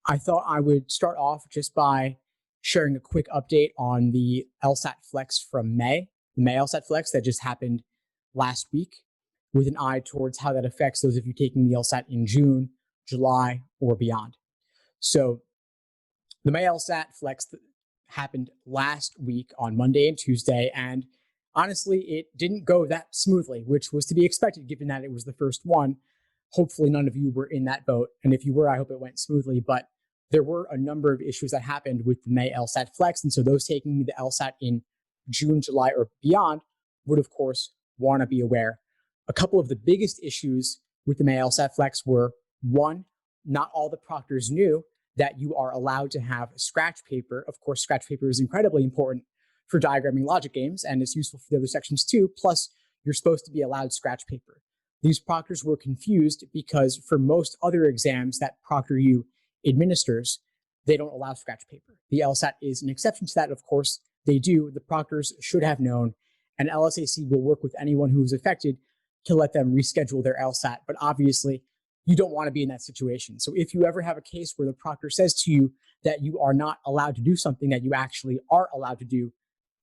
I thought I would start off just by sharing a quick update on the LSAT Flex from May, the May LSAT Flex that just happened last week, with an eye towards how that affects those of you taking the LSAT in June, July, or beyond. So the May LSAT Flex happened last week on Monday and Tuesday, and honestly, it didn't go that smoothly, which was to be expected given that it was the first one. Hopefully none of you were in that boat, and if you were, I hope it went smoothly, but there were a number of issues that happened with the May LSAT Flex, and so those taking the LSAT in June, July, or beyond would, of course, want to be aware. A couple of the biggest issues with the May LSAT Flex were, one, not all the proctors knew that you are allowed to have scratch paper. Of course, scratch paper is incredibly important for diagramming logic games, and it's useful for the other sections too, plus you're supposed to be allowed scratch paper. These proctors were confused because for most other exams that ProctorU administers, they don't allow scratch paper. The LSAT is an exception to that, of course. They do. The proctors should have known, and LSAC will work with anyone who is affected to let them reschedule their LSAT, but obviously you don't want to be in that situation. So if you ever have a case where the proctor says to you that you are not allowed to do something that you actually are allowed to do,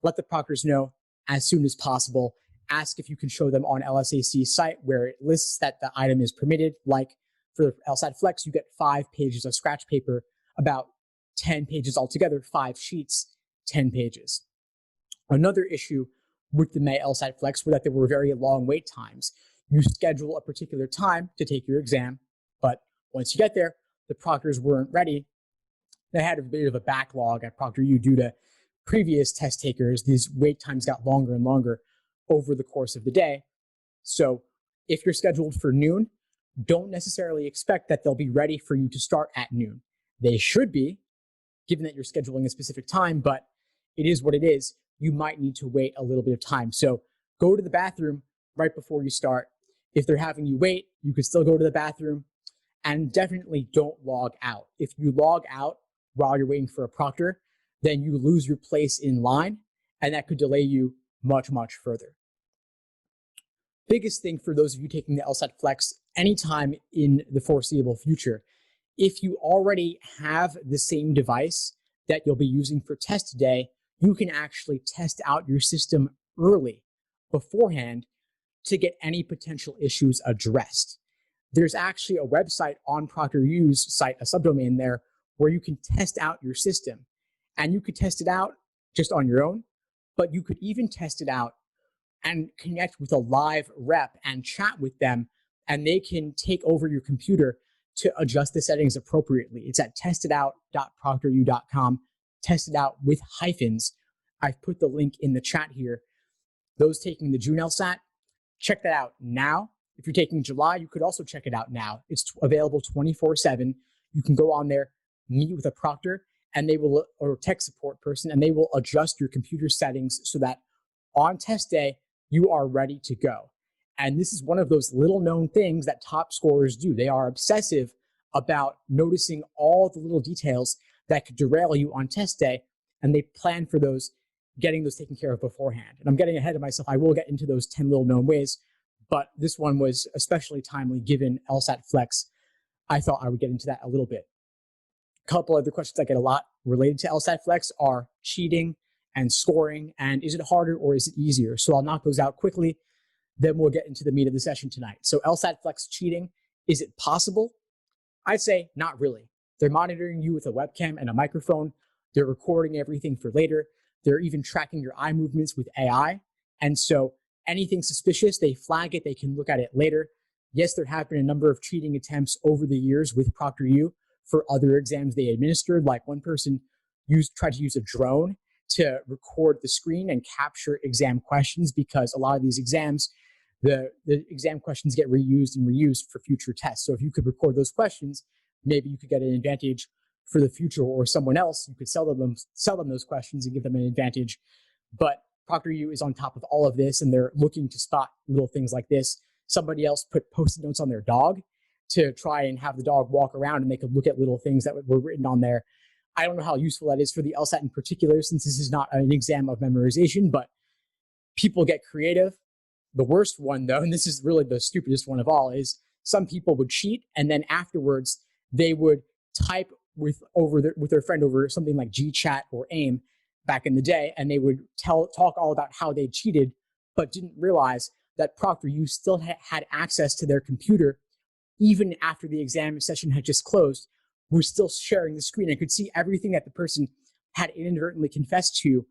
let the proctors know as soon as possible. Ask if you can show them on LSAC's site where it lists that the item is permitted. Like for the LSAT Flex, you get 5 pages of scratch paper, about 10 pages altogether, 5 sheets, 10 pages. Another issue with the May LSAT Flex were that there were very long wait times. You schedule a particular time to take your exam, but once you get there, the proctors weren't ready. They had a bit of a backlog at ProctorU due to previous test takers. These wait times got longer and longer over the course of the day. So if you're scheduled for noon, don't necessarily expect that they'll be ready for you to start at noon. They should be, given that you're scheduling a specific time, but it is what it is. You might need to wait a little bit of time. So go to the bathroom right before you start. If they're having you wait, you could still go to the bathroom, and definitely don't log out. If you log out while you're waiting for a proctor, then you lose your place in line, and that could delay you much, much further. Biggest thing for those of you taking the LSAT Flex anytime in the foreseeable future, if you already have the same device that you'll be using for test day, you can actually test out your system early beforehand to get any potential issues addressed. There's actually a website on ProctorU's site, a subdomain there, where you can test out your system. And you could test it out just on your own, but you could even test it out and connect with a live rep and chat with them, and they can take over your computer to adjust the settings appropriately. It's at testitout.proctoru.com, test it out with hyphens. I've put the link in the chat here. Those taking the June LSAT, check that out now. If you're taking July, you could also check it out now. It's available 24/7. You can go on there, meet with a proctor, and they will, or a tech support person, and they will adjust your computer settings so that on test day, you are ready to go. And this is one of those little known things that top scorers do. They are obsessive about noticing all the little details that could derail you on test day, and they plan for those, getting those taken care of beforehand. And I'm getting ahead of myself. I will get into those 10 little known ways, but this one was especially timely given LSAT Flex. I thought I would get into that a little bit. A couple other questions I get a lot related to LSAT Flex are cheating and scoring, and is it harder or is it easier? So I'll knock those out quickly, then we'll get into the meat of the session tonight. So LSAT Flex cheating, is it possible? I'd say not really. They're monitoring you with a webcam and a microphone. They're recording everything for later. They're even tracking your eye movements with AI. And so anything suspicious, they flag it, they can look at it later. Yes, there have been a number of cheating attempts over the years with ProctorU for other exams they administered. Like one person tried to use a drone to record the screen and capture exam questions, because a lot of these exams, the exam questions get reused and reused for future tests. So if you could record those questions, maybe you could get an advantage for the future, or someone else, you could sell them those questions and give them an advantage. But ProctorU is on top of all of this, and they're looking to spot little things like this. Somebody else put Post-it notes on their dog to try and have the dog walk around, and they could look at little things that were written on there. I don't know how useful that is for the LSAT in particular, since this is not an exam of memorization, but people get creative. The worst one, though, and this is really the stupidest one of all, is some people would cheat, and then afterwards they would type with their friend over something like GChat or AIM back in the day, and they would talk all about how they cheated, but didn't realize that Proctor, you still had access to their computer even after the exam session had just closed. We're still sharing the screen and could see everything that the person had inadvertently confessed to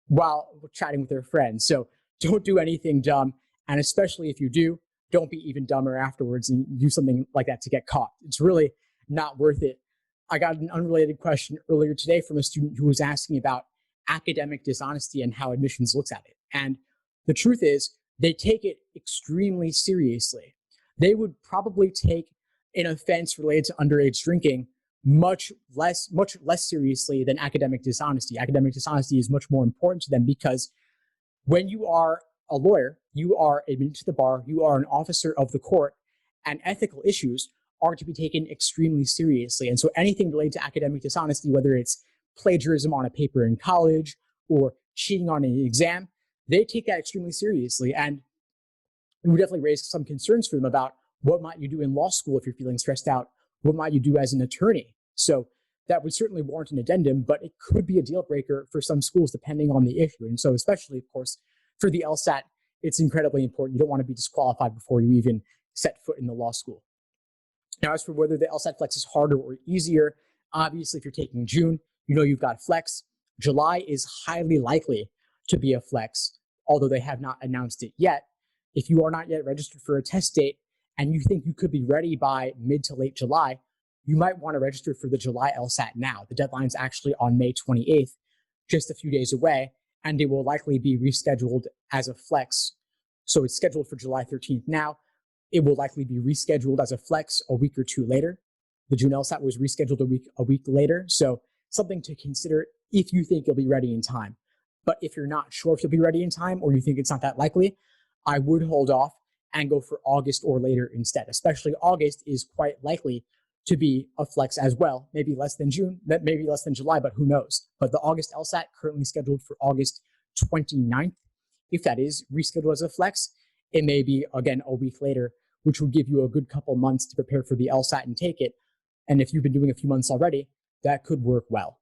while chatting with their friends. So don't do anything dumb, and especially if you do, don't be even dumber afterwards and do something like that to get caught. It's really not worth it. I got an unrelated question earlier today from a student who was asking about academic dishonesty and how admissions looks at it. And the truth is, they take it extremely seriously. They would probably take an offense related to underage drinking much less seriously than academic dishonesty. Academic dishonesty is much more important to them because when you are a lawyer, you are admitted to the bar, you are an officer of the court, and ethical issues are to be taken extremely seriously. And so anything related to academic dishonesty, whether it's plagiarism on a paper in college or cheating on an exam, they take that extremely seriously. And it would definitely raise some concerns for them about what might you do in law school if you're feeling stressed out? What might you do as an attorney? So that would certainly warrant an addendum, but it could be a deal breaker for some schools depending on the issue. And so especially, of course, for the LSAT, it's incredibly important. You don't want to be disqualified before you even set foot in the law school. Now, as for whether the LSAT Flex is harder or easier, obviously, if you're taking June, you know you've got Flex. July is highly likely to be a Flex, although they have not announced it yet. If you are not yet registered for a test date and you think you could be ready by mid to late July, you might want to register for the July LSAT now. The deadline's actually on May 28th, just a few days away, and it will likely be rescheduled as a Flex. So it's scheduled for July 13th now. It will likely be rescheduled as a Flex a week or two later. The June LSAT was rescheduled a week later, so something to consider if you think you'll be ready in time. But if you're not sure if you'll be ready in time or you think it's not that likely, I would hold off and go for August or later instead. Especially August is quite likely to be a Flex as well. Maybe less than June, maybe less than July, but who knows? But the August LSAT currently scheduled for August 29th. If that is rescheduled as a Flex, it may be, again, a week later, which will give you a good couple months to prepare for the LSAT and take it. And if you've been doing a few months already, that could work well.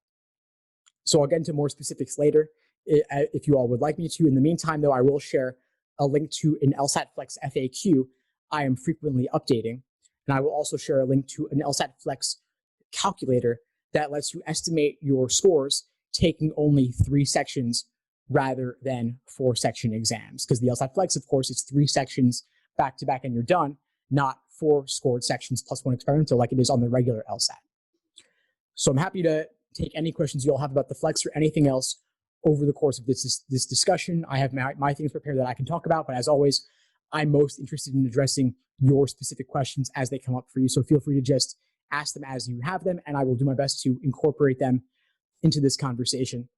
So I'll get into more specifics later if you all would like me to. In the meantime, though, I will share a link to an LSAT Flex FAQ I am frequently updating. And I will also share a link to an LSAT Flex calculator that lets you estimate your scores taking only 3 sections rather than 4 section exams. Because the LSAT Flex, of course, it's 3 sections back to back and you're done, not 4 scored sections plus 1 experimental like it is on the regular LSAT. So I'm happy to take any questions you all have about the Flex or anything else over the course of this discussion. I have my things prepared that I can talk about, but as always, I'm most interested in addressing your specific questions as they come up for you. So feel free to just ask them as you have them, and I will do my best to incorporate them into this conversation.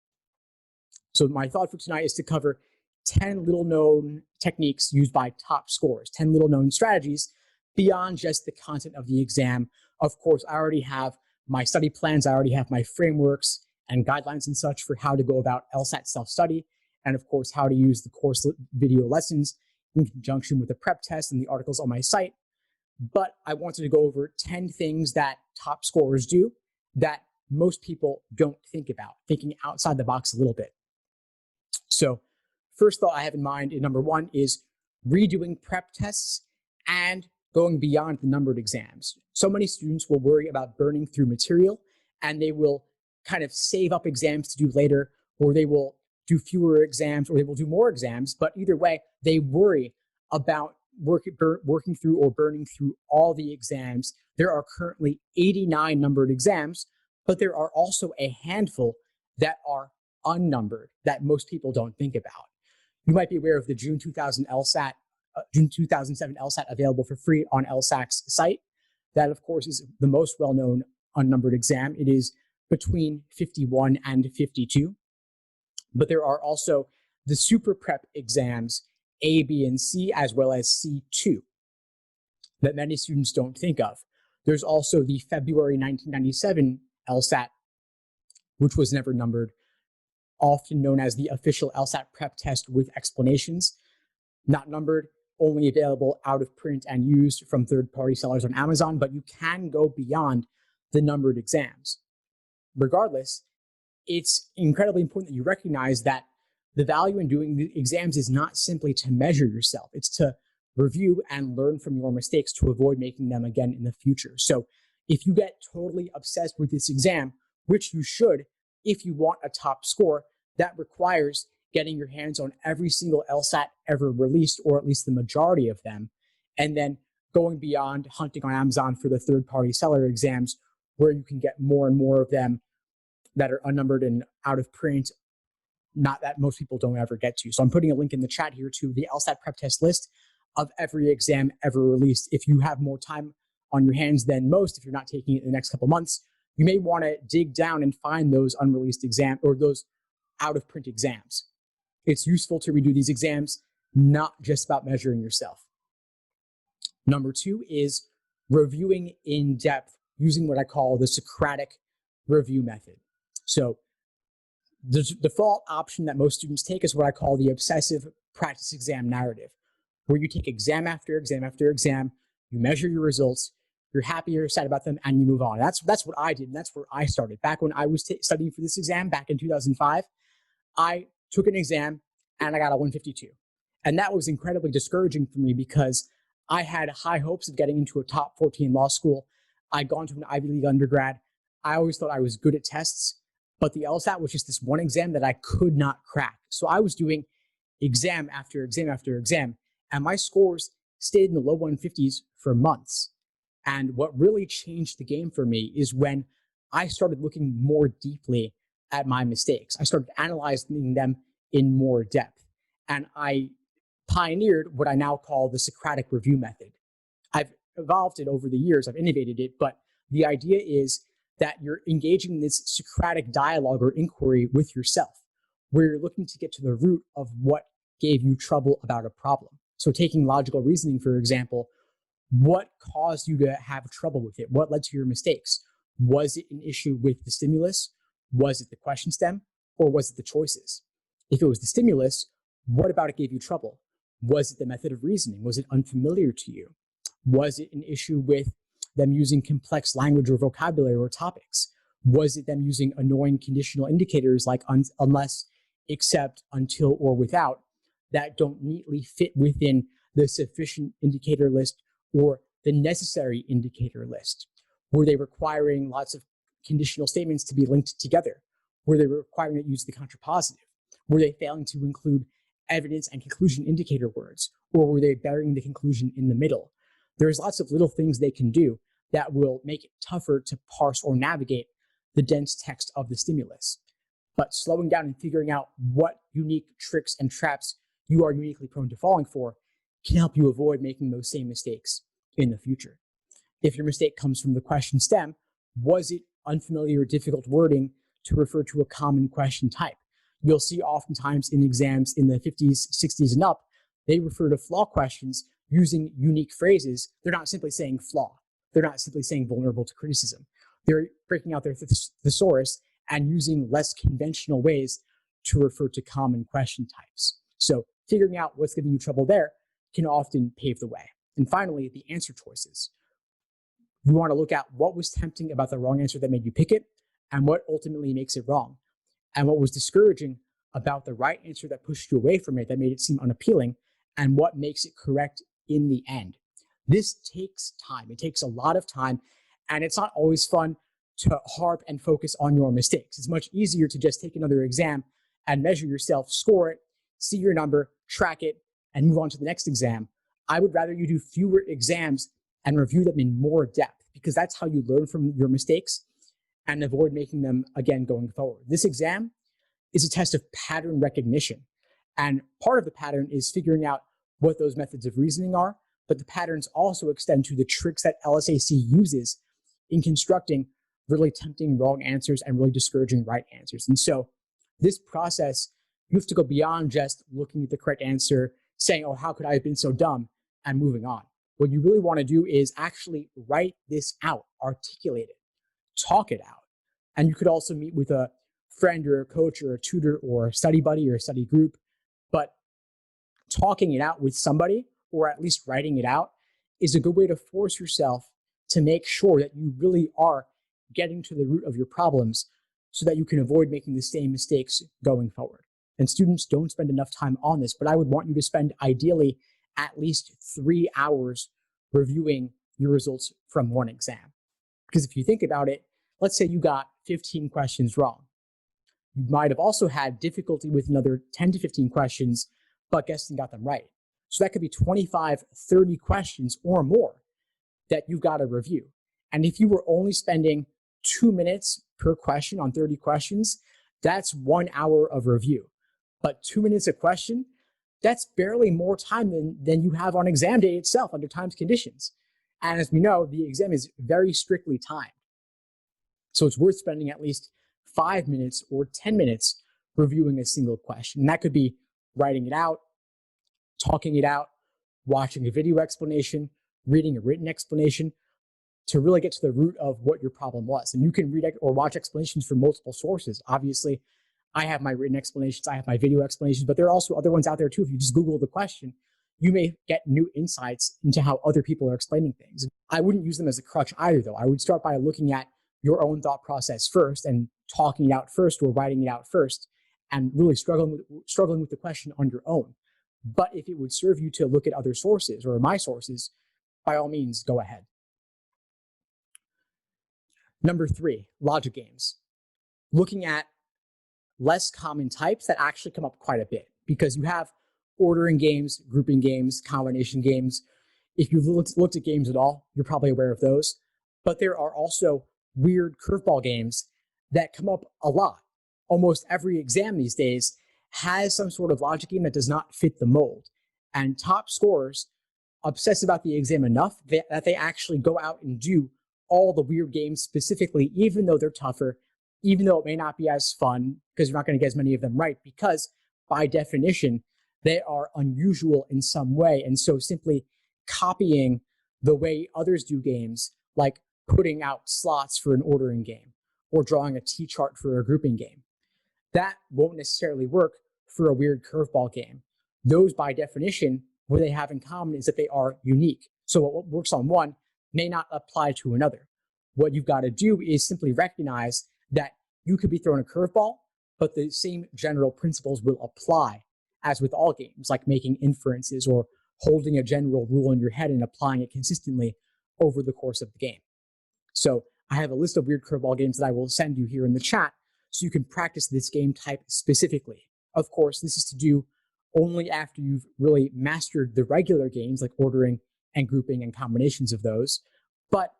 So my thought for tonight is to cover 10 little-known techniques used by top scorers, 10 little-known strategies beyond just the content of the exam. Of course, I already have my study plans. I already have my frameworks and guidelines and such for how to go about LSAT self-study, and of course, how to use the course video lessons in conjunction with the prep test and the articles on my site. But I wanted to go over 10 things that top scorers do that most people don't think about, thinking outside the box a little bit. So first thought I have in mind, number 1, is redoing prep tests and going beyond the numbered exams. So many students will worry about burning through material, and they will kind of save up exams to do later, or they will do fewer exams, or they will do more exams. But either way, they worry about working through or burning through all the exams. There are currently 89 numbered exams, but there are also a handful that are unnumbered that most people don't think about. You might be aware of the June 2007 LSAT available for free on LSAC's site. That, of course, is the most well-known unnumbered exam. It is between 51 and 52. But there are also the SuperPrep exams, A, B, and C, as well as C2, that many students don't think of. There's also the February 1997 LSAT, which was never numbered, often known as the official LSAT prep test with explanations, not numbered, only available out of print and used from third-party sellers on Amazon, but you can go beyond the numbered exams. regardless, it's incredibly important that you recognize that the value in doing the exams is not simply to measure yourself. It's to review and learn from your mistakes to avoid making them again in the future. So if you get totally obsessed with this exam, which you should if you want a top score, that requires getting your hands on every single LSAT ever released, or at least the majority of them, and then going beyond hunting on Amazon for the third-party seller exams, where you can get more and more of them that are unnumbered and out of print, not that most people don't ever get to. So I'm putting a link in the chat here to the LSAT prep test list of every exam ever released. If you have more time on your hands than most, if you're not taking it in the next couple months, you may want to dig down and find those unreleased exams or those out of print exams. It's useful to redo these exams, not just about measuring yourself. Number 2 is reviewing in depth using what I call the Socratic review method. So the default option that most students take is what I call the obsessive practice exam narrative, where you take exam after exam after exam, you measure your results, you're happy, you're sad about them, and you move on. That's what I did, and that's where I started. Back when I was studying for this exam back in 2005, I took an exam and I got a 152. And that was incredibly discouraging for me because I had high hopes of getting into a top 14 law school. I'd gone to an Ivy League undergrad. I always thought I was good at tests, but the LSAT was just this one exam that I could not crack. So I was doing exam after exam after exam, and my scores stayed in the low 150s for months. And what really changed the game for me is when I started looking more deeply at my mistakes. I started analyzing them in more depth. And I pioneered what I now call the Socratic review method. I've evolved it over the years, I've innovated it, but the idea is that you're engaging in this Socratic dialogue or inquiry with yourself, where you're looking to get to the root of what gave you trouble about a problem. So taking logical reasoning, for example, what caused you to have trouble with it? What led to your mistakes? Was it an issue with the stimulus? Was it the question stem? Or was it the choices? If it was the stimulus, what about it gave you trouble? Was it the method of reasoning? Was it unfamiliar to you? Was it an issue with them using complex language or vocabulary or topics? Was it them using annoying conditional indicators like unless, except, until, or without that don't neatly fit within the sufficient indicator list or the necessary indicator list? Were they requiring lots of conditional statements to be linked together? Were they requiring that you use the contrapositive? Were they failing to include evidence and conclusion indicator words? Or were they burying the conclusion in the middle? There's lots of little things they can do that will make it tougher to parse or navigate the dense text of the stimulus. But slowing down and figuring out what unique tricks and traps you are uniquely prone to falling for can help you avoid making those same mistakes in the future. If your mistake comes from the question stem, was it unfamiliar or difficult wording to refer to a common question type? You'll see oftentimes in exams in the 50s, 60s, and up, they refer to flaw questions using unique phrases. They're not simply saying flaw. They're not simply saying vulnerable to criticism. They're breaking out their thesaurus and using less conventional ways to refer to common question types. So figuring out what's giving you trouble there can often pave the way. And finally, the answer choices. You want to look at what was tempting about the wrong answer that made you pick it, and what ultimately makes it wrong, and what was discouraging about the right answer that pushed you away from it, that made it seem unappealing, and what makes it correct in the end. This takes time. It takes a lot of time, and it's not always fun to harp and focus on your mistakes. It's much easier to just take another exam and measure yourself, score it, see your number, track it, and move on to the next exam. I would rather you do fewer exams and review them in more depth, because that's how you learn from your mistakes and avoid making them again going forward. This exam is a test of pattern recognition. And part of the pattern is figuring out what those methods of reasoning are, but the patterns also extend to the tricks that LSAC uses in constructing really tempting wrong answers and really discouraging right answers. And so this process, you have to go beyond just looking at the correct answer, saying, oh, how could I have been so dumb, and moving on. What you really want to do is actually write this out, articulate it, talk it out. And you could also meet with a friend or a coach or a tutor or a study buddy or a study group, but talking it out with somebody, or at least writing it out, is a good way to force yourself to make sure that you really are getting to the root of your problems so that you can avoid making the same mistakes going forward. And students don't spend enough time on this, but I would want you to spend ideally at least 3 hours reviewing your results from one exam. Because if you think about it, let's say you got 15 questions wrong. You might have also had difficulty with another 10 to 15 questions, but guessed and got them right. So that could be 25, 30 questions or more that you've got to review. And if you were only spending 2 minutes per question on 30 questions, that's 1 hour of review. But 2 minutes a question, that's barely more time than you have on exam day itself under timed conditions. And as we know, the exam is very strictly timed. So it's worth spending at least 5 minutes or 10 minutes reviewing a single question. And that could be writing it out, talking it out, watching a video explanation, reading a written explanation to really get to the root of what your problem was. And you can read or watch explanations from multiple sources. Obviously, I have my written explanations, I have my video explanations, but there are also other ones out there too. If you just Google the question, you may get new insights into how other people are explaining things. I wouldn't use them as a crutch either, though. I would start by looking at your own thought process first and talking it out first or writing it out first and really struggling with the question on your own. But if it would serve you to look at other sources or my sources, by all means, go ahead. Number 3, logic games. Looking at less common types that actually come up quite a bit because you have ordering games, grouping games, combination games. If you've looked at games at all, you're probably aware of those. But there are also weird curveball games that come up a lot. Almost every exam these days has some sort of logic game that does not fit the mold. And top scorers obsess about the exam enough that they actually go out and do all the weird games specifically, even though they're tougher, even though it may not be as fun, because you're not going to get as many of them right, because by definition, they are unusual in some way. And so simply copying the way others do games, like putting out slots for an ordering game or drawing a T-chart for a grouping game, that won't necessarily work for a weird curveball game. Those, by definition, what they have in common is that they are unique. So what works on one may not apply to another. What you've got to do is simply recognize that you could be thrown a curveball, but the same general principles will apply as with all games, like making inferences or holding a general rule in your head and applying it consistently over the course of the game. So I have a list of weird curveball games that I will send you here in the chat so you can practice this game type specifically. Of course, this is to do only after you've really mastered the regular games like ordering and grouping and combinations of those. But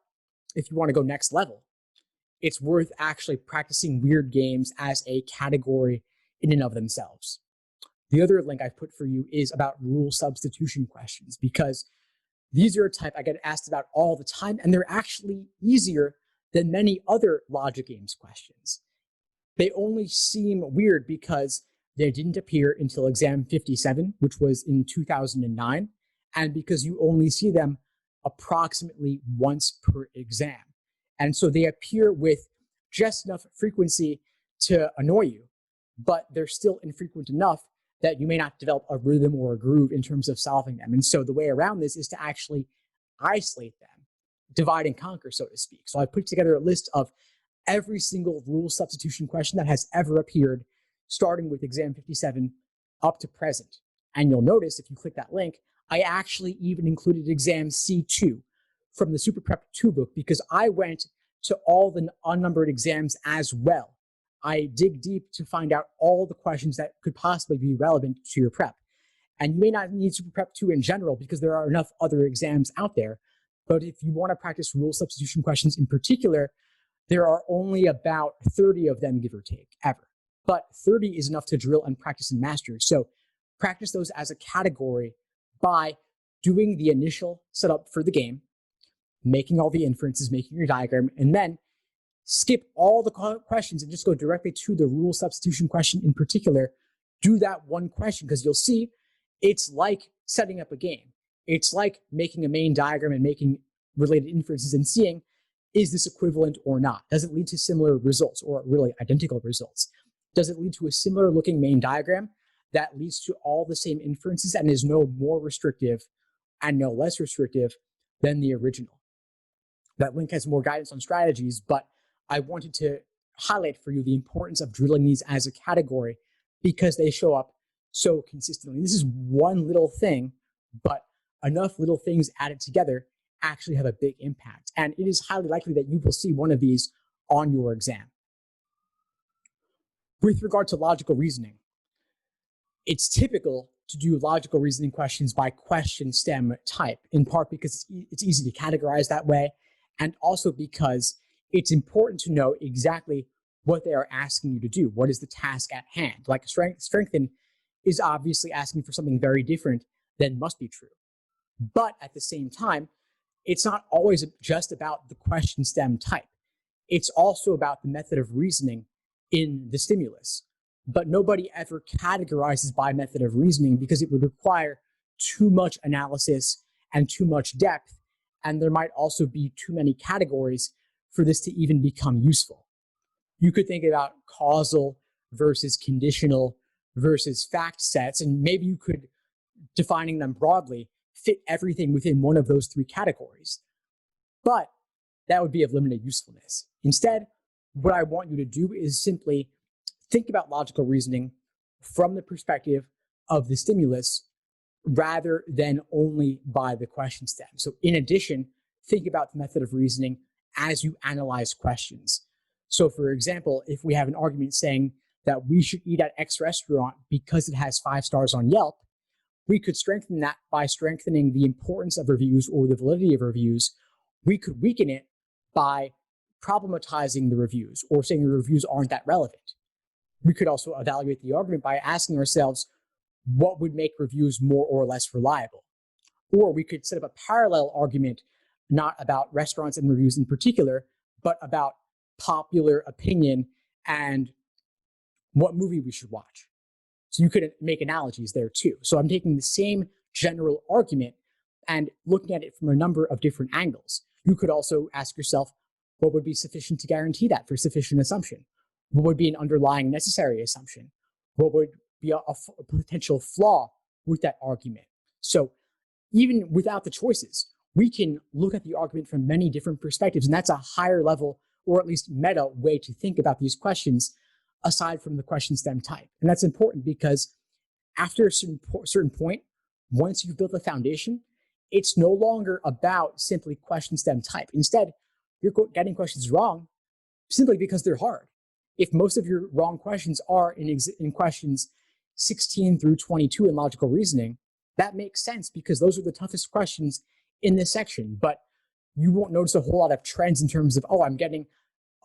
if you want to go next level, it's worth actually practicing weird games as a category in and of themselves. The other link I've put for you is about rule substitution questions, because these are a type I get asked about all the time, and they're actually easier than many other logic games questions. They only seem weird because they didn't appear until exam 57, which was in 2009, and because you only see them approximately once per exam. And so they appear with just enough frequency to annoy you, but they're still infrequent enough that you may not develop a rhythm or a groove in terms of solving them. And so the way around this is to actually isolate them, divide and conquer, so to speak. So I put together a list of every single rule substitution question that has ever appeared, starting with exam 57 up to present. And you'll notice if you click that link, I actually even included exam C2 from the SuperPrep 2 book because I went to all the unnumbered exams as well. I dig deep to find out all the questions that could possibly be relevant to your prep. And you may not need SuperPrep 2 in general because there are enough other exams out there. But if you want to practice rule substitution questions in particular, there are only about 30 of them, give or take, ever. But 30 is enough to drill and practice and master. So practice those as a category by doing the initial setup for the game, making all the inferences, making your diagram, and then skip all the questions and just go directly to the rule substitution question in particular. Do that one question because you'll see it's like setting up a game. It's like making a main diagram and making related inferences and seeing, is this equivalent or not? Does it lead to similar results or really identical results? Does it lead to a similar looking main diagram that leads to all the same inferences and is no more restrictive and no less restrictive than the original? That link has more guidance on strategies, but I wanted to highlight for you the importance of drilling these as a category because they show up so consistently. This is one little thing, but enough little things added together actually have a big impact. And it is highly likely that you will see one of these on your exam. With regard to logical reasoning, it's typical to do logical reasoning questions by question stem type, in part because it's easy to categorize that way, and also because it's important to know exactly what they are asking you to do. What is the task at hand? Like strengthen is obviously asking for something very different than must be true. But at the same time, it's not always just about the question stem type. It's also about the method of reasoning in the stimulus. But nobody ever categorizes by method of reasoning because it would require too much analysis and too much depth, and there might also be too many categories for this to even become useful. You could think about causal versus conditional versus fact sets, and maybe you could, defining them broadly, fit everything within one of those three categories. But that would be of limited usefulness. Instead, what I want you to do is simply think about logical reasoning from the perspective of the stimulus rather than only by the question stem. So in addition, think about the method of reasoning as you analyze questions. So for example, if we have an argument saying that we should eat at X restaurant because it has 5 stars on Yelp, we could strengthen that by strengthening the importance of reviews or the validity of reviews. We could weaken it by problematizing the reviews or saying the reviews aren't that relevant. We could also evaluate the argument by asking ourselves what would make reviews more or less reliable. Or we could set up a parallel argument, not about restaurants and reviews in particular, but about popular opinion and what movie we should watch. So you could make analogies there too. So I'm taking the same general argument and looking at it from a number of different angles. You could also ask yourself, what would be sufficient to guarantee that for sufficient assumption? What would be an underlying necessary assumption? What would be a potential flaw with that argument? So even without the choices, we can look at the argument from many different perspectives, and that's a higher level, or at least meta way to think about these questions aside from the question stem type. And that's important because after a certain point, once you've built the foundation, it's no longer about simply question stem type. Instead, you're getting questions wrong simply because they're hard. If most of your wrong questions are in questions 16 through 22 in logical reasoning, that makes sense because those are the toughest questions in this section. But you won't notice a whole lot of trends in terms of, oh, I'm getting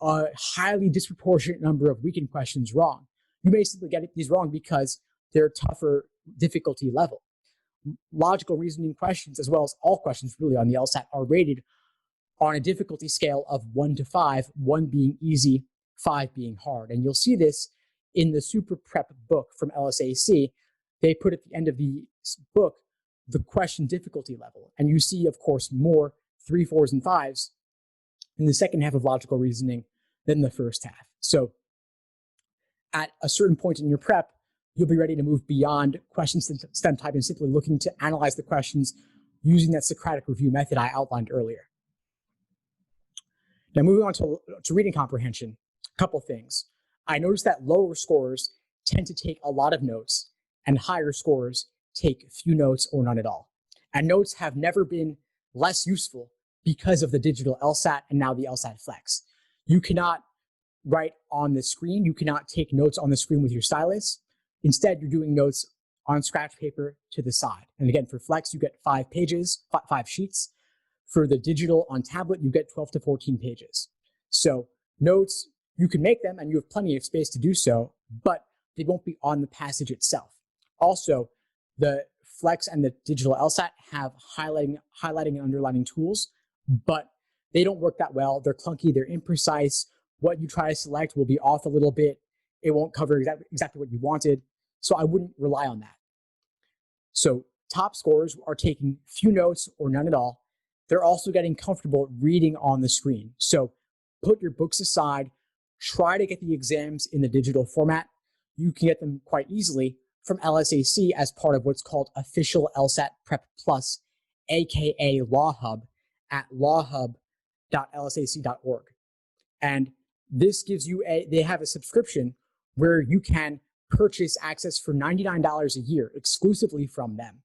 a highly disproportionate number of weekend questions wrong. You may simply get these wrong because they're tougher difficulty level. Logical reasoning questions, as well as all questions really on the LSAT, are rated on a difficulty scale of 1 to 5, 1 being easy, 5 being hard. And you'll see this in the SuperPrep book from LSAC. They put at the end of the book the question difficulty level. And you see, of course, more 3, 4s, and 5s in the second half of logical reasoning than the first half. So at a certain point in your prep, you'll be ready to move beyond question stem type and simply looking to analyze the questions using that Socratic review method I outlined earlier. Now moving on to reading comprehension, a couple things. I noticed that lower scorers tend to take a lot of notes and higher scorers take few notes or none at all. And notes have never been less useful because of the digital LSAT and now the LSAT Flex. You cannot write on the screen. You cannot take notes on the screen with your stylus. Instead, you're doing notes on scratch paper to the side. And again, for Flex, you get 5 pages, 5 sheets. For the digital on tablet, you get 12 to 14 pages. So notes, you can make them and you have plenty of space to do so, but they won't be on the passage itself. Also, the Flex and the digital LSAT have highlighting and underlining tools, but they don't work that well. They're clunky, they're imprecise. What you try to select will be off a little bit. It won't cover exactly what you wanted. So I wouldn't rely on that. So top scorers are taking few notes or none at all. They're also getting comfortable reading on the screen. So put your books aside, try to get the exams in the digital format. You can get them quite easily from LSAC as part of what's called Official LSAT Prep Plus, aka Law Hub, at lawhub.lsac.org. And This gives you they have a subscription where you can purchase access for $99 a year exclusively from them.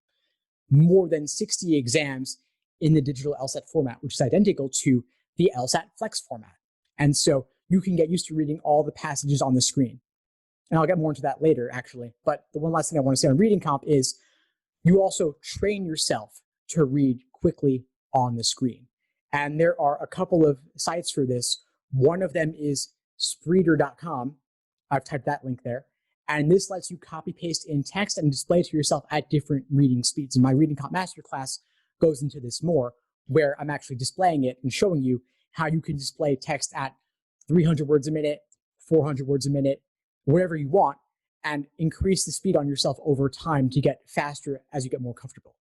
More than 60 exams in the digital LSAT format, which is identical to the LSAT Flex format. And so you can get used to reading all the passages on the screen. And I'll get more into that later, actually. But the one last thing I want to say on reading comp is you also train yourself to read quickly on the screen. And there are a couple of sites for this. One of them is spreeder.com. I've typed that link there. And this lets you copy paste in text and display it to yourself at different reading speeds. And my reading comp masterclass goes into this more, where I'm actually displaying it and showing you how you can display text at 300 words a minute, 400 words a minute, whatever you want, and increase the speed on yourself over time to get faster as you get more comfortable.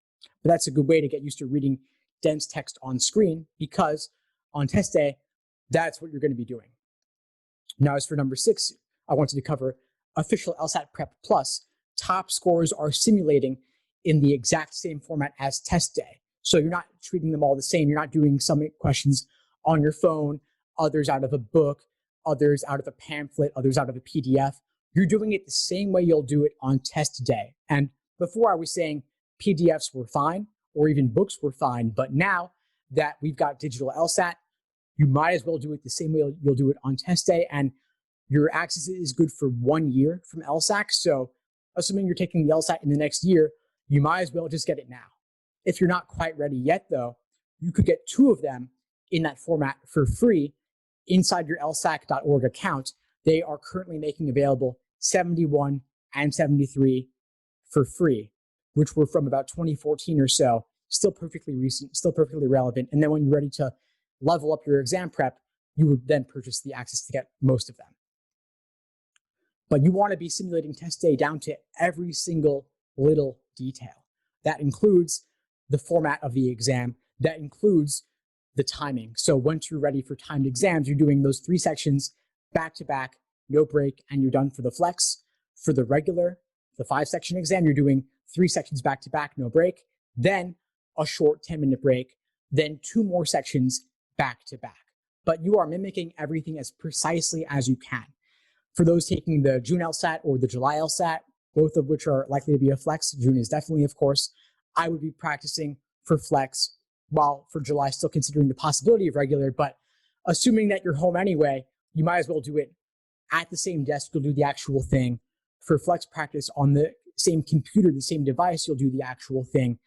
But that's a good way to get used to reading dense text on screen, because on test day, that's what you're going to be doing. Now, as for number 6, I wanted to cover official LSAT Prep Plus. Top scores are simulating in the exact same format as test day. So you're not treating them all the same. You're not doing some questions on your phone, others out of a book, others out of a pamphlet, others out of a PDF. You're doing it the same way you'll do it on test day. And before I was saying PDFs were fine, or even books were fine, but now that we've got digital LSAT, you might as well do it the same way you'll do it on test day. And your access is good for 1 year from LSAC. So assuming you're taking the LSAT in the next year, you might as well just get it now. If you're not quite ready yet, though, you could get 2 of them in that format for free inside your lsac.org account. They are currently making available 71 and 73 for free, which were from about 2014 or so, still perfectly recent, still perfectly relevant. And then when you're ready to level up your exam prep, you would then purchase the access to get most of them. But you want to be simulating test day down to every single little detail. That includes the format of the exam. That includes the timing. So once you're ready for timed exams, you're doing those 3 sections back to back, no break, and you're done for the flex. For the regular, the 5-section exam, you're doing 3 sections back to back, no break, then a short 10-minute break, then 2 more sections back to back. But you are mimicking everything as precisely as you can. For those taking the June LSAT or the July LSAT, both of which are likely to be a flex, June is definitely, of course, I would be practicing for flex, while for July still considering the possibility of regular. But assuming that you're home anyway, you might as well do it at the same desk. You'll do the actual thing. For flex practice on the same computer, the same device, you'll do the actual thing.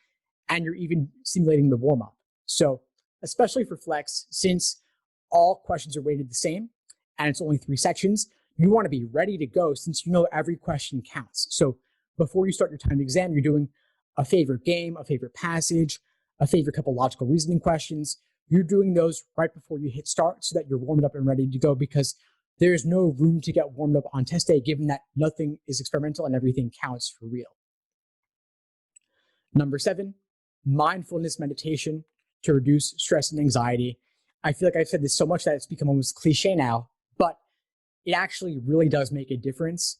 And you're even simulating the warm-up. So especially for flex, since all questions are weighted the same and it's only 3 sections, you want to be ready to go since you know every question counts. So before you start your timed exam, you're doing a favorite game, a favorite passage, a favorite couple logical reasoning questions. You're doing those right before you hit start so that you're warmed up and ready to go, because there's no room to get warmed up on test day, given that nothing is experimental and everything counts for real. Number 7, mindfulness meditation to reduce stress and anxiety. I feel like I've said this so much that it's become almost cliche now, but it actually really does make a difference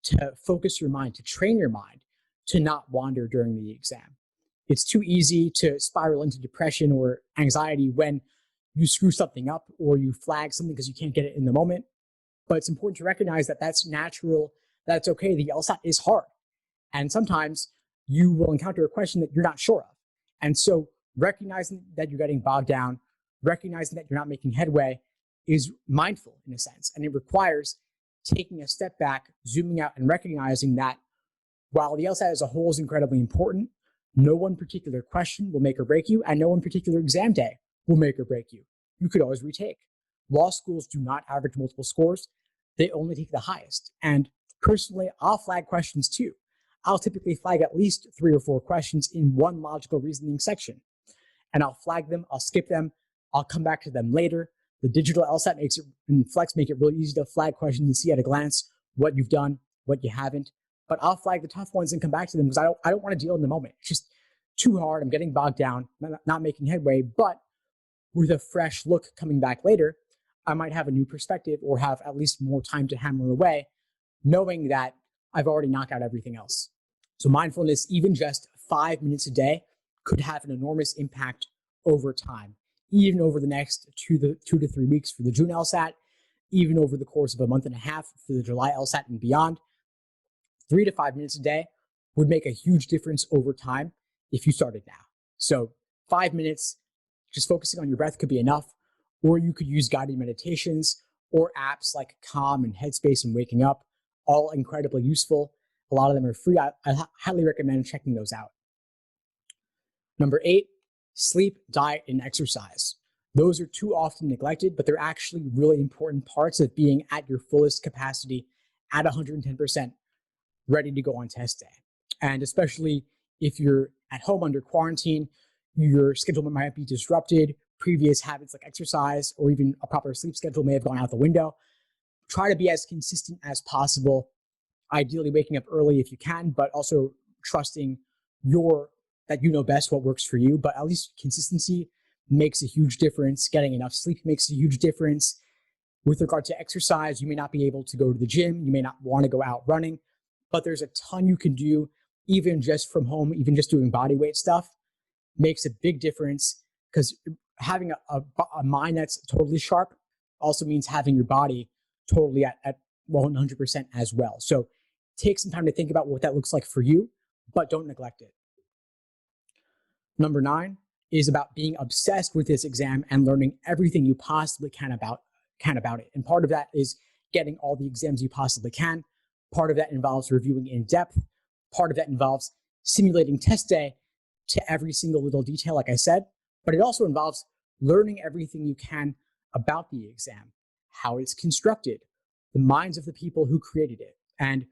to focus your mind, to train your mind to not wander during the exam. It's too easy to spiral into depression or anxiety when you screw something up or you flag something because you can't get it in the moment. But it's important to recognize that that's natural, that's okay. The LSAT is hard. And sometimes you will encounter a question that you're not sure of. And so recognizing that you're getting bogged down, recognizing that you're not making headway is mindful in a sense. And it requires taking a step back, zooming out, and recognizing that while the LSAT as a whole is incredibly important, no one particular question will make or break you, and no one particular exam day will make or break you. You could always retake. Law schools do not average multiple scores. They only take the highest. And personally, I'll flag questions too. I'll typically flag at least 3 or 4 questions in one logical reasoning section. And I'll flag them, I'll skip them, I'll come back to them later. The digital LSAT makes it, and Flex make it really easy to flag questions and see at a glance what you've done, what you haven't. But I'll flag the tough ones and come back to them because I don't want to deal in the moment. It's just too hard. I'm getting bogged down, not making headway. But with a fresh look coming back later, I might have a new perspective or have at least more time to hammer away, knowing that I've already knocked out everything else. So mindfulness, even just 5 minutes a day, could have an enormous impact over time, even over the next 2 to 3 weeks for the June LSAT, even over the course of a month and a half for the July LSAT and beyond. 3 to 5 minutes a day would make a huge difference over time if you started now. So 5 minutes, just focusing on your breath could be enough, or you could use guided meditations or apps like Calm and Headspace and Waking Up, all incredibly useful. A lot of them are free. I highly recommend checking those out. Number 8, sleep, diet, and exercise. Those are too often neglected, but they're actually really important parts of being at your fullest capacity at 110%, ready to go on test day. And especially if you're at home under quarantine, your schedule might be disrupted. Previous habits like exercise or even a proper sleep schedule may have gone out the window. Try to be as consistent as possible, ideally waking up early if you can, but also trusting that you know best what works for you. But at least consistency makes a huge difference. Getting enough sleep makes a huge difference. With regard to exercise, you may not be able to go to the gym. You may not want to go out running, but there's a ton you can do, even just from home, even just doing body weight stuff makes a big difference, because having a mind that's totally sharp also means having your body totally at 100% as well. So take some time to think about what that looks like for you, but don't neglect it. Number 9 is about being obsessed with this exam and learning everything you possibly can about it. And part of that is getting all the exams you possibly can. Part of that involves reviewing in depth. Part of that involves simulating test day to every single little detail, like I said, but it also involves learning everything you can about the exam, how it's constructed, the minds of the people who created it. And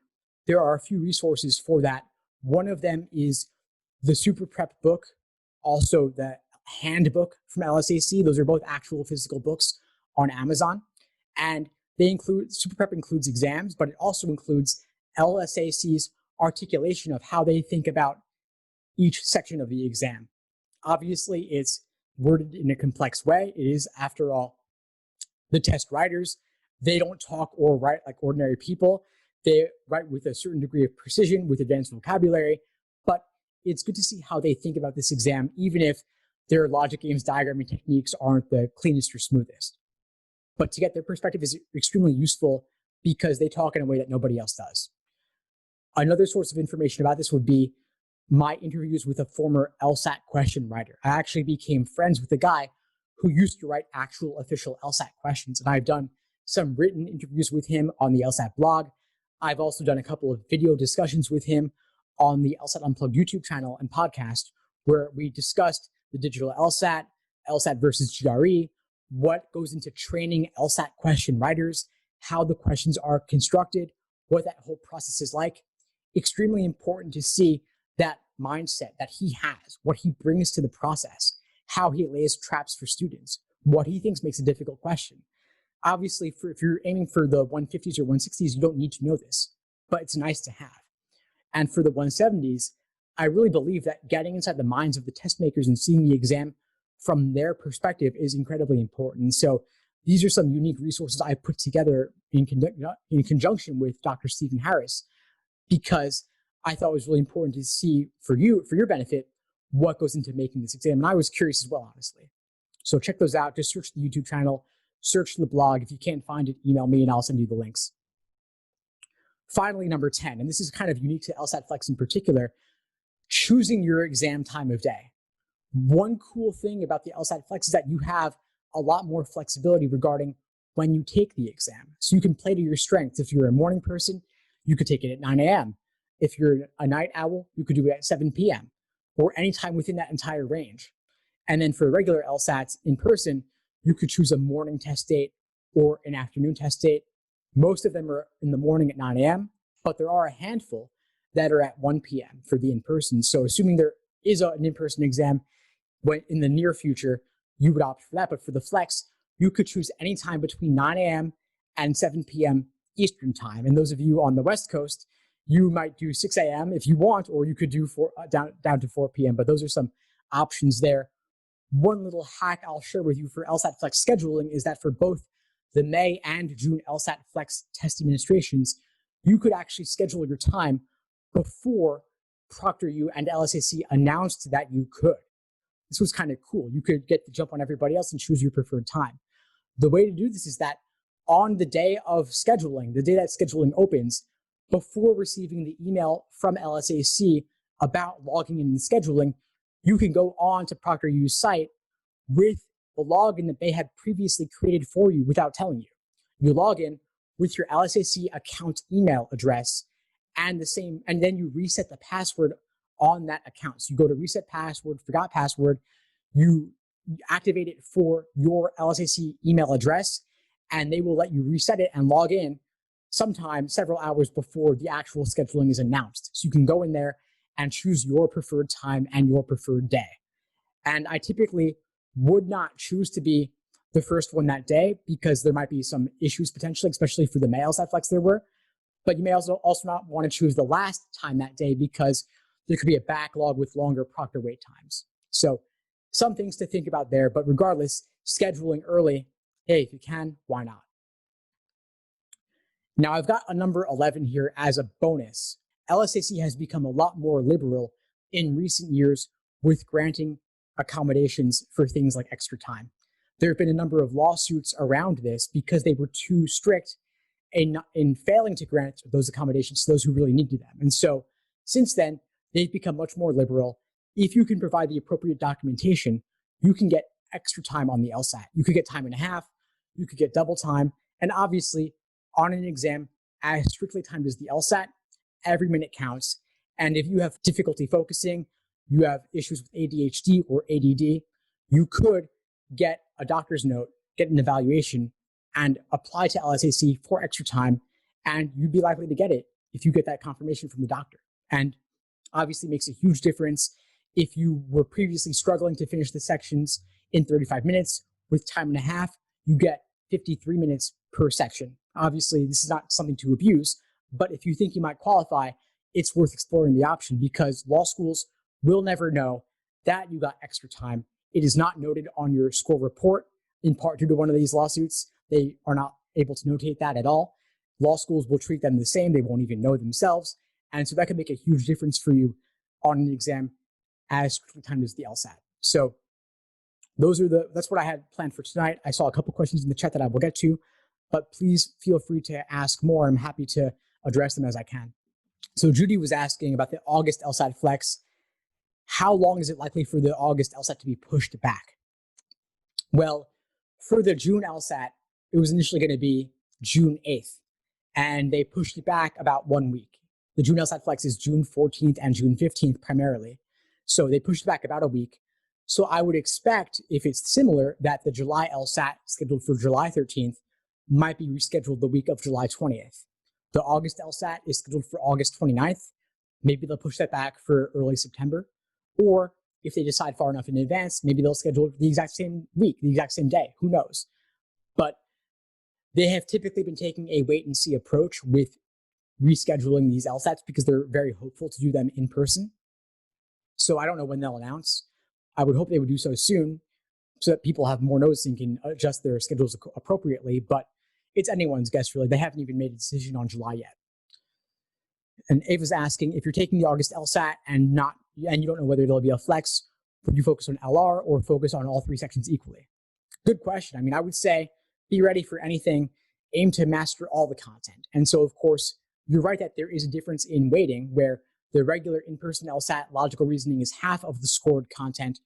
there are a few resources for that. One of them is the SuperPrep book, also the handbook from LSAC. Those are both actual physical books on Amazon. And SuperPrep includes exams, but it also includes LSAC's articulation of how they think about each section of the exam. Obviously, it's worded in a complex way. It is, after all, the test writers. They don't talk or write like ordinary people. They write with a certain degree of precision, with advanced vocabulary, but it's good to see how they think about this exam, even if their logic games, diagramming techniques aren't the cleanest or smoothest. But to get their perspective is extremely useful because they talk in a way that nobody else does. Another source of information about this would be my interviews with a former LSAT question writer. I actually became friends with a guy who used to write actual official LSAT questions, and I've done some written interviews with him on the LSAT blog. I've also done a couple of video discussions with him on the LSAT Unplugged YouTube channel and podcast, where we discussed the digital LSAT, LSAT versus GRE, what goes into training LSAT question writers, how the questions are constructed, what that whole process is like. Extremely important to see that mindset that he has, what he brings to the process, how he lays traps for students, what he thinks makes a difficult question. Obviously, if you're aiming for the 150s or 160s, you don't need to know this, but it's nice to have. And for the 170s, I really believe that getting inside the minds of the test makers and seeing the exam from their perspective is incredibly important. So these are some unique resources I put together in conjunction with Dr. Stephen Harris, because I thought it was really important to see for your benefit, what goes into making this exam. And I was curious as well, honestly. So check those out. Just search the YouTube channel, search the blog. If you can't find it, email me and I'll send you the links. Finally, number 10, and this is kind of unique to LSAT Flex in particular, choosing your exam time of day. One cool thing about the LSAT Flex is that you have a lot more flexibility regarding when you take the exam. So you can play to your strengths. If you're a morning person, you could take it at 9 a.m. If you're a night owl, you could do it at 7 p.m. or anytime within that entire range. And then for regular LSATs in person, you could choose a morning test date or an afternoon test date. Most of them are in the morning at 9 a.m., but there are a handful that are at 1 p.m. for the in-person. So assuming there is an in-person exam in the near future, you would opt for that. But for the Flex, you could choose any time between 9 a.m. and 7 p.m. Eastern time. And those of you on the West Coast, you might do 6 a.m. if you want, or you could do down to 4 p.m. But those are some options there. One little hack I'll share with you for LSAT Flex scheduling is that for both the May and June LSAT Flex test administrations, you could actually schedule your time before ProctorU and LSAC announced that you could. This was kind of cool. You could get the jump on everybody else and choose your preferred time. The way to do this is that on the day of scheduling, the day that scheduling opens, before receiving the email from LSAC about logging in and scheduling, you can go on to ProctorU's site with the login that they had previously created for you without telling you. You log in with your LSAC account email address and then you reset the password on that account. So you go to reset password, forgot password, you activate it for your LSAC email address, and they will let you reset it and log in sometime several hours before the actual scheduling is announced. So you can go in there and choose your preferred time and your preferred day. And I typically would not choose to be the first one that day because there might be some issues potentially, especially for the LSAT Flex there were. But you may also not want to choose the last time that day because there could be a backlog with longer proctor wait times. So some things to think about there, but regardless, scheduling early, hey, if you can, why not? Now I've got a number 11 here as a bonus. LSAC has become a lot more liberal in recent years with granting accommodations for things like extra time. There have been a number of lawsuits around this because they were too strict in failing to grant those accommodations to those who really needed them. And so since then, they've become much more liberal. If you can provide the appropriate documentation, you can get extra time on the LSAT. You could get time and a half, you could get double time, and obviously on an exam as strictly timed as the LSAT, every minute counts. And if you have difficulty focusing, you have issues with ADHD or ADD, you could get a doctor's note, get an evaluation, and apply to LSAC for extra time, and you'd be likely to get it if you get that confirmation from the doctor. And obviously makes a huge difference if you were previously struggling to finish the sections in 35 minutes. With time and a half, you get 53 minutes per section. Obviously, this is not something to abuse, but if you think you might qualify, it's worth exploring the option because law schools will never know that you got extra time. It is not noted on your score report, in part due to one of these lawsuits. They are not able to notate that at all. Law schools will treat them the same. They won't even know themselves. And so that can make a huge difference for you on an exam as quickly timed as the LSAT. So that's what I had planned for tonight. I saw a couple questions in the chat that I will get to, but please feel free to ask more. I'm happy to address them as I can. So Judy was asking about the August LSAT Flex. How long is it likely for the August LSAT to be pushed back? Well, for the June LSAT, it was initially going to be June 8th, and they pushed it back about 1 week. The June LSAT Flex is June 14th and June 15th primarily. So they pushed it back about a week. So I would expect, if it's similar, that the July LSAT scheduled for July 13th might be rescheduled the week of July 20th. The August LSAT is scheduled for August 29th. Maybe they'll push that back for early September. Or if they decide far enough in advance, maybe they'll schedule the exact same week, the exact same day. Who knows? But they have typically been taking a wait-and-see approach with rescheduling these LSATs because they're very hopeful to do them in person. So I don't know when they'll announce. I would hope they would do so soon so that people have more notice and can adjust their schedules appropriately, but it's anyone's guess, really. They haven't even made a decision on July yet. And Ava's asking, if you're taking the August LSAT and you don't know whether there'll be a flex, would you focus on LR or focus on all three sections equally? Good question. I mean, I would say be ready for anything, aim to master all the content. And so, of course, you're right that there is a difference in weighting where the regular in-person LSAT logical reasoning is half of the scored content.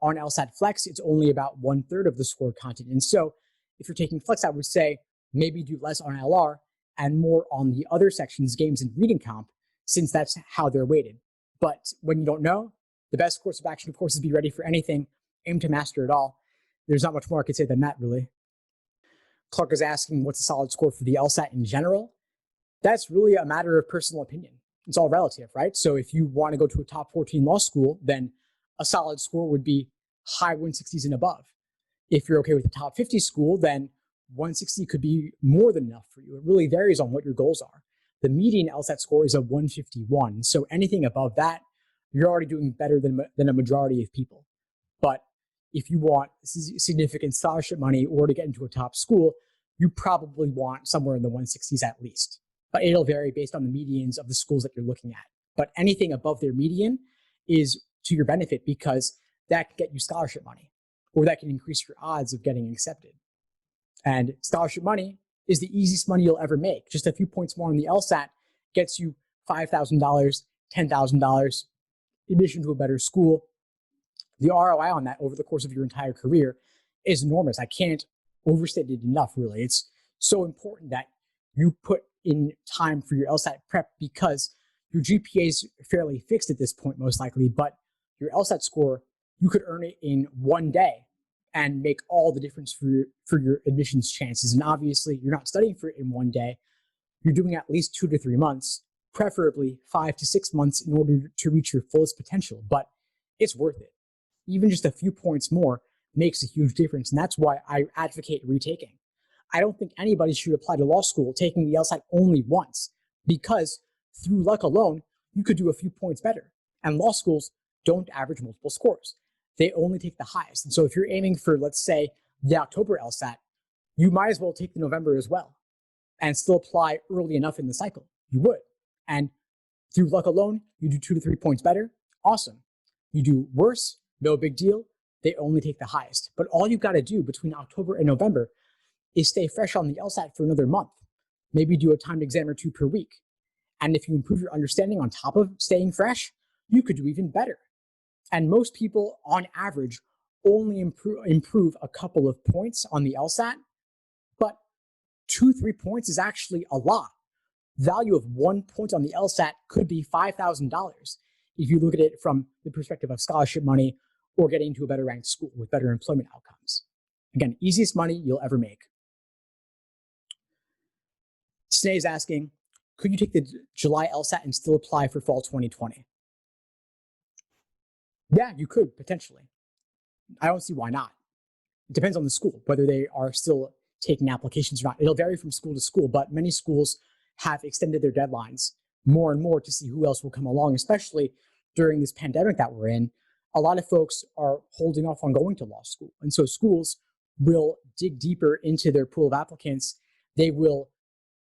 On LSAT Flex, it's only about 1/3 of the scored content. And so if you're taking Flex, I would say maybe do less on LR and more on the other sections, games and reading comp, since that's how they're weighted. But when you don't know, the best course of action, of course, is be ready for anything, aim to master it all. There's not much more I could say than that, really. Clark is asking, what's a solid score for the LSAT in general? That's really a matter of personal opinion. It's all relative, right? So if you want to go to a top 14 law school, then a solid score would be high 160s and above. If you're okay with a top 50 school, then 160 could be more than enough for you. It really varies on what your goals are. The median LSAT score is a 151. So anything above that, you're already doing better than a majority of people. But if you want significant scholarship money or to get into a top school, you probably want somewhere in the 160s at least. But it'll vary based on the medians of the schools that you're looking at. But anything above their median is to your benefit because that can get you scholarship money or that can increase your odds of getting accepted. And scholarship money is the easiest money you'll ever make. Just a few points more on the LSAT gets you $5,000, $10,000, admission to a better school. The ROI on that over the course of your entire career is enormous. I can't overstate it enough, really. It's so important that you put in time for your LSAT prep because your GPA is fairly fixed at this point, most likely, but your LSAT score, you could earn it in one day and make all the difference for your admissions chances. And obviously, you're not studying for it in one day. You're doing at least 2 to 3 months, preferably 5 to 6 months in order to reach your fullest potential, but it's worth it. Even just a few points more makes a huge difference, and that's why I advocate retaking. I don't think anybody should apply to law school taking the LSAT only once, because through luck alone, you could do a few points better. And law schools don't average multiple scores. They only take the highest. And so if you're aiming for, let's say, the October LSAT, you might as well take the November as well and still apply early enough in the cycle. You would. And through luck alone, you do 2 to 3 points better. Awesome. You do worse, no big deal. They only take the highest. But all you've got to do between October and November is stay fresh on the LSAT for another month. Maybe do a timed exam or 2 per week. And if you improve your understanding on top of staying fresh, you could do even better. And most people, on average, only improve a couple of points on the LSAT, but 2-3 points is actually a lot. Value of 1 point on the LSAT could be $5,000 if you look at it from the perspective of scholarship money or getting into a better ranked school with better employment outcomes. Again, easiest money you'll ever make. Snay is asking, could you take the July LSAT and still apply for fall 2020? Yeah, you could, potentially. I don't see why not. It depends on the school, whether they are still taking applications or not. It'll vary from school to school, but many schools have extended their deadlines more and more to see who else will come along, especially during this pandemic that we're in. A lot of folks are holding off on going to law school. And so schools will dig deeper into their pool of applicants. They will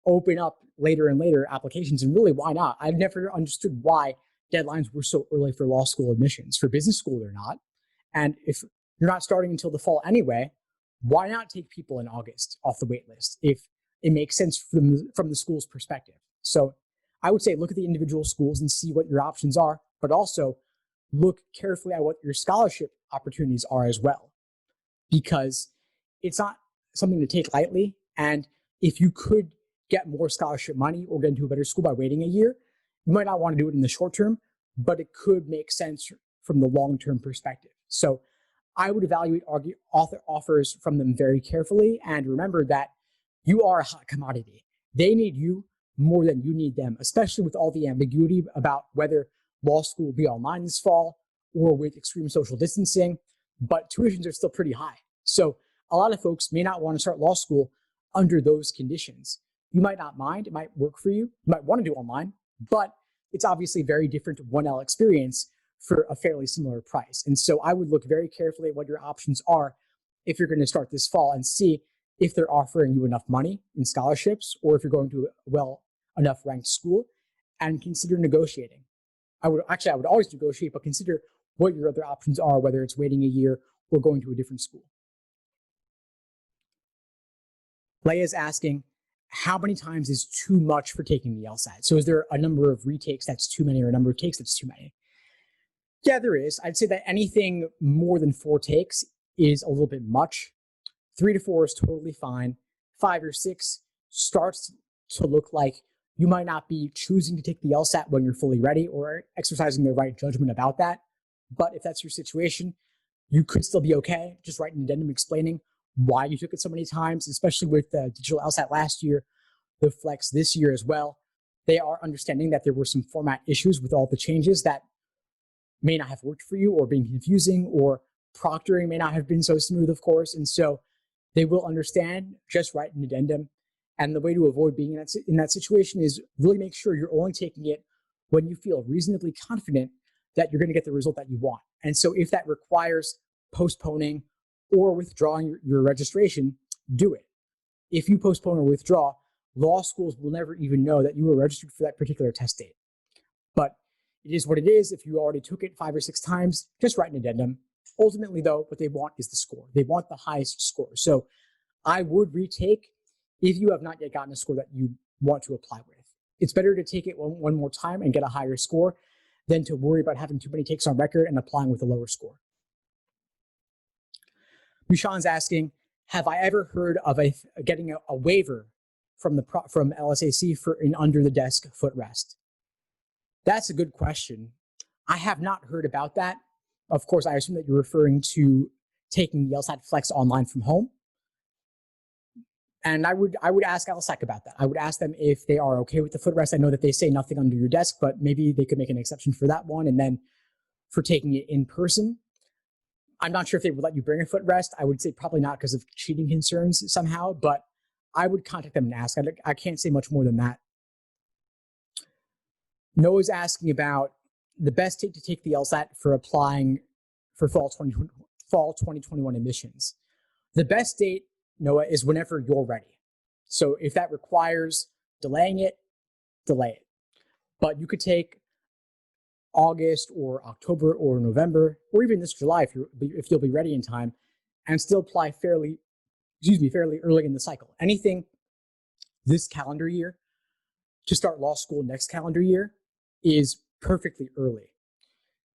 open up later and later applications. And really, why not? I've never understood why deadlines were so early for law school admissions. For business school, they're not. And if you're not starting until the fall anyway, why not take people in August off the wait list if it makes sense from the school's perspective? So I would say look at the individual schools and see what your options are, but also look carefully at what your scholarship opportunities are as well, because it's not something to take lightly. And if you could get more scholarship money or get into a better school by waiting a year, you might not want to do it in the short term, but it could make sense from the long-term perspective. So I would evaluate offers from them very carefully and remember that you are a hot commodity. They need you more than you need them, especially with all the ambiguity about whether law school will be online this fall or with extreme social distancing, but tuitions are still pretty high. So a lot of folks may not want to start law school under those conditions. You might not mind, it might work for you. You might want to do online, but it's obviously very different 1L experience for a fairly similar price. And so I would look very carefully at what your options are if you're going to start this fall and see if they're offering you enough money in scholarships or if you're going to a well enough ranked school, and consider negotiating. I would always negotiate, but consider what your other options are, whether it's waiting a year or going to a different school. Leia is asking, how many times is too much for taking the LSAT? So is there a number of retakes that's too many or a number of takes that's too many? Yeah, there is. I'd say that anything more than 4 takes is a little bit much. 3 to 4 is totally fine. 5 or 6 starts to look like you might not be choosing to take the LSAT when you're fully ready or exercising the right judgment about that. But if that's your situation, you could still be okay. Just write an addendum explaining why you took it so many times, especially with the digital LSAT last year, the Flex this year as well. They are understanding that there were some format issues with all the changes that may not have worked for you or being confusing, or proctoring may not have been so smooth, of course. And so they will understand, just write an addendum. And the way to avoid being in that situation is really make sure you're only taking it when you feel reasonably confident that you're going to get the result that you want. And so if that requires postponing or withdrawing your registration, do it. If you postpone or withdraw, law schools will never even know that you were registered for that particular test date. But it is what it is. If you already took it 5 or 6 times, just write an addendum. Ultimately, though, what they want is the score. They want the highest score. So I would retake if you have not yet gotten a score that you want to apply with. It's better to take it one more time and get a higher score than to worry about having too many takes on record and applying with a lower score. Mishan's asking, have I ever heard of getting a waiver from LSAC for an under the desk footrest? That's a good question. I have not heard about that. Of course, I assume that you're referring to taking the LSAT Flex online from home. And I would ask LSAC about that. I would ask them if they are okay with the footrest. I know that they say nothing under your desk, but maybe they could make an exception for that one. And then for taking it in person, I'm not sure if they would let you bring a footrest. I would say probably not because of cheating concerns somehow, but I would contact them and ask. I can't say much more than that. Noah's asking about the best date to take the LSAT for applying for fall 2021 admissions. The best date, Noah, is whenever you're ready. So if that requires delaying it, delay it. But you could take August or October or November, or even this July if you'll be ready in time, and still apply fairly early in the cycle. Anything this calendar year to start law school next calendar year is perfectly early.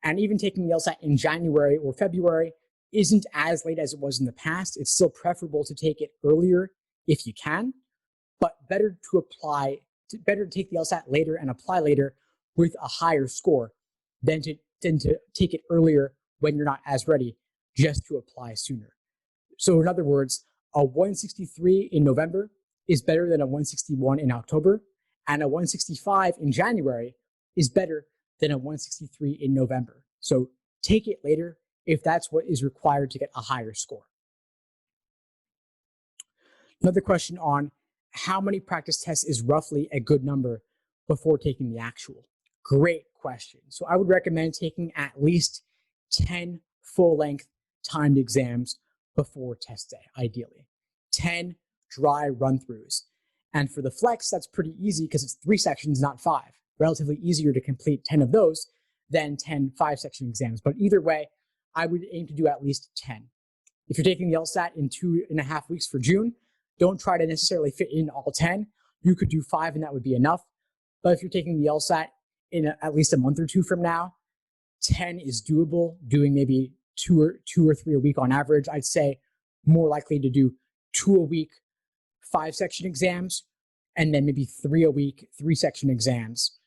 And even taking the LSAT in January or February isn't as late as it was in the past. It's still preferable to take it earlier if you can, but better to take the LSAT later and apply later with a higher score than to take it earlier when you're not as ready just to apply sooner. So in other words, a 163 in November is better than a 161 in October, and a 165 in January is better than a 163 in November. So take it later if that's what is required to get a higher score. Another question on how many practice tests is roughly a good number before taking the actual? Great question. So I would recommend taking at least 10 full-length timed exams before test day, ideally. 10 dry run-throughs. And for the flex, that's pretty easy because it's 3 sections, not 5. Relatively easier to complete 10 of those than 10 5-section exams. But either way, I would aim to do at least 10. If you're taking the LSAT in 2.5 weeks for June, don't try to necessarily fit in all 10. You could do 5 and that would be enough. But if you're taking the LSAT in at least a month or 2 from now, 10 is doable, doing maybe two or three a week on average. I'd say more likely to do 2 a week 5-section exams, and then maybe 3 a week 3-section exams,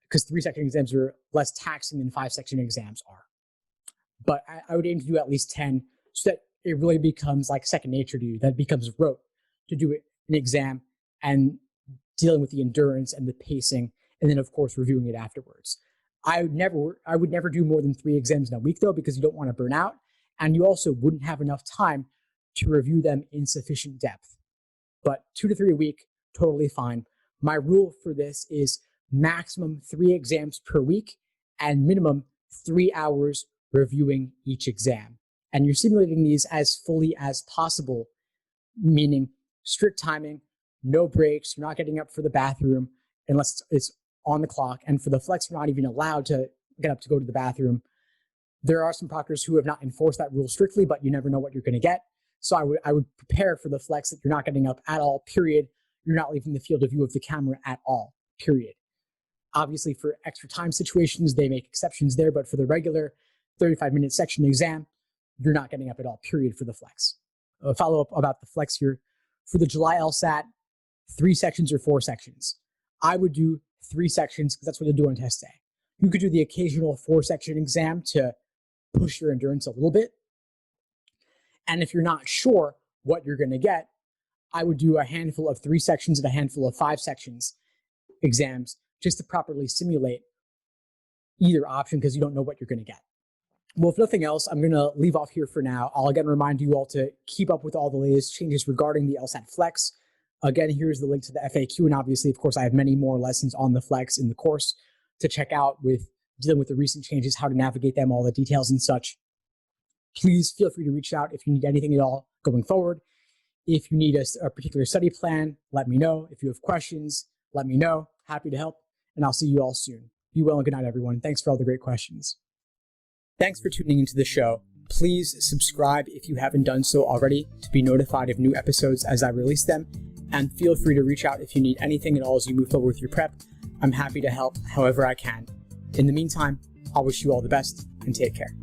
because 3-section exams are less taxing than 5-section exams are. But I would aim to do at least 10 so that it really becomes like second nature to you, that becomes rote to do an exam and dealing with the endurance and the pacing, and then of course reviewing it afterwards. I would never do more than 3 exams in a week though, because you don't want to burn out, and you also wouldn't have enough time to review them in sufficient depth. But 2 to 3 a week, totally fine. My rule for this is maximum 3 exams per week and minimum 3 hours reviewing each exam. And you're simulating these as fully as possible, meaning strict timing, no breaks, you're not getting up for the bathroom unless it's on the clock. And for the flex, you're not even allowed to get up to go to the bathroom. There are some proctors who have not enforced that rule strictly, but you never know what you're going to get. So I would prepare for the flex that you're not getting up at all, period. You're not leaving the field of view of the camera at all, period. Obviously, for extra time situations, they make exceptions there, but for the regular 35-minute section exam, you're not getting up at all, period, for the flex. A follow-up about the flex here. For the July LSAT, 3 sections or 4 sections. I would do 3 sections because that's what you'll do on test day. You could do the occasional 4-section exam to push your endurance a little bit. And if you're not sure what you're going to get, I would do a handful of 3 sections and a handful of 5 sections exams just to properly simulate either option because you don't know what you're going to get. Well, if nothing else, I'm going to leave off here for now. I'll again remind you all to keep up with all the latest changes regarding the LSAT Flex. Again, here's the link to the FAQ, and obviously, of course, I have many more lessons on the Flex in the course to check out with dealing with the recent changes, how to navigate them, all the details and such. Please feel free to reach out if you need anything at all going forward. If you need a particular study plan, let me know. If you have questions, let me know. Happy to help, and I'll see you all soon. Be well and good night, everyone. Thanks for all the great questions. Thanks for tuning into the show. Please subscribe if you haven't done so already to be notified of new episodes as I release them. and feel free to reach out if you need anything at all as you move forward with your prep. I'm happy to help however I can. In the meantime, I'll wish you all the best and take care.